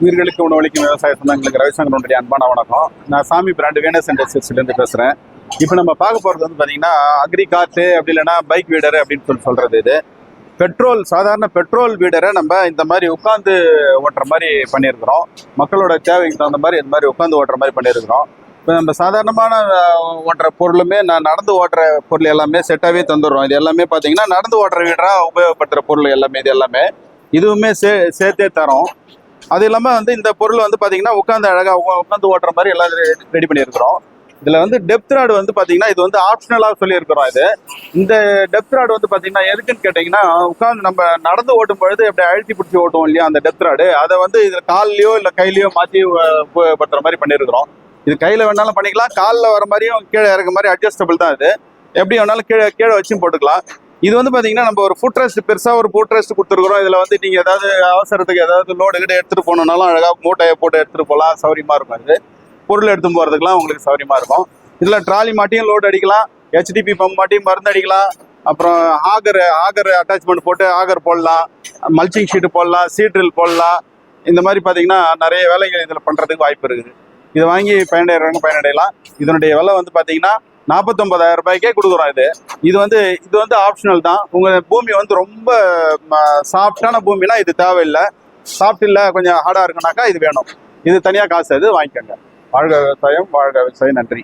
உயிர்களுக்கு உணவளிக்கும் விவசாய சொந்தங்களுக்கு ரவிசங்கரனுடைய அன்பான வணக்கம். நான் சாமி பிராண்டு வேனஸ் இண்டஸ்ட்ரீஸ்லேருந்து பேசுகிறேன். இப்போ நம்ம பார்க்க போகிறது வந்து பார்த்தீங்கன்னா அக்ரிகார்ட்டு அப்படி இல்லைன்னா பைக் வீடரு அப்படின்னு சொல்கிறது. இது பெட்ரோல், சாதாரண பெட்ரோல் வீடரை நம்ம இந்த மாதிரி உட்காந்து ஓட்டுற மாதிரி பண்ணியிருக்கிறோம். மக்களோட தேவைக்கு தகுந்த மாதிரி இந்த மாதிரி உட்காந்து ஓட்டுற மாதிரி பண்ணியிருக்கிறோம். இப்போ நம்ம சாதாரணமான ஓட்டுற பொருளுமே நடந்து ஓட்டுற பொருள் எல்லாமே செட்டாகவே தந்துடுறோம். இது எல்லாமே பார்த்தீங்கன்னா நடந்து ஓட்டுற வீடராக உபயோகப்படுத்துகிற பொருள் எல்லாமே இது எல்லாமே இதுவுமே சேர்த்தே தரோம். அது இல்லாமல் வந்து இந்த பொருள் வந்து பார்த்தீங்கன்னா உட்காந்து அழகாக உட்காந்து ஓட்டுற மாதிரி எல்லாம் ரெடி பண்ணியிருக்கிறோம். இதில் வந்து டெப்த் ராடு வந்து பார்த்தீங்கன்னா இது வந்து ஆப்ஷனலாக சொல்லியிருக்கிறோம். இந்த டெப்த் ராடு வந்து பார்த்தீங்கன்னா எதுக்குன்னு கேட்டிங்கன்னா, உட்காந்து நம்ம நடந்து ஓட்டும் பொழுது எப்படி அழுத்தி பிடிச்சி ஓட்டுவோம் இல்லையா அந்த டெப்த் ராடு, அதை வந்து இதில் கால்லையோ இல்லை கையிலையோ மாற்றி உபயோகப்படுத்துகிற மாதிரி பண்ணியிருக்கிறோம். இது கையில் வேணாலும் பண்ணிக்கலாம், காலில் வர மாதிரியும் கீழே இறக்க மாதிரி அட்ஜஸ்டபிள் தான். இது எப்படி வேணாலும் கீழே வச்சும் போட்டுக்கலாம். இது வந்து பார்த்தீங்கன்னா நம்ம ஒரு ஃபுட் ரெஸ்ட், பெருசாக ஒரு ஃபுட் ரெஸ்ட் கொடுத்துருக்குறோம். இதில் வந்து நீங்கள் ஏதாவது அவசரத்துக்கு ஏதாவது லோடு கிட்ட எடுத்துகிட்டு போகணுன்னாலும் அழகாக மூட்டையை போட்டு எடுத்துகிட்டு போகலாம், சௌரியமாக இருக்கும். இது பொருள் எடுத்து போகிறதுக்குலாம் உங்களுக்கு சௌரியமாக இருக்கும். இதில் ட்ராலி மாட்டியும் லோடு அடிக்கலாம், ஹெச்டிபி பம்ப் மாட்டியும் மருந்து அடிக்கலாம், அப்புறம் ஆகர் அட்டாச்மெண்ட் போட்டு ஆகர் போடலாம், மல்ச்சிங் ஷீட்டு போடலாம், சீட்ரில் போடலாம். இந்த மாதிரி பார்த்தீங்கன்னா நிறைய வேலைகள் இதில் பண்ணுறதுக்கு வாய்ப்பு இருக்குது. இதை வாங்கி பயனடையலாம். இதனுடைய விலை வந்து பார்த்தீங்கன்னா 49,000 ரூபாய்க்கே கொடுக்குறோம். இது வந்து ஆப்ஷனல் தான். உங்கள் பூமி வந்து ரொம்ப சாஃப்டான பூமினா இது தேவையில்லை, சாஃப்ட் இல்லை கொஞ்சம் ஹார்டாக இருக்குனாக்கா இது வேணும். இது தனியாக காசு, அது வாங்கிக்கோங்க. வாழ்க விவசாயம், வாழ்க விவசாயம். நன்றி.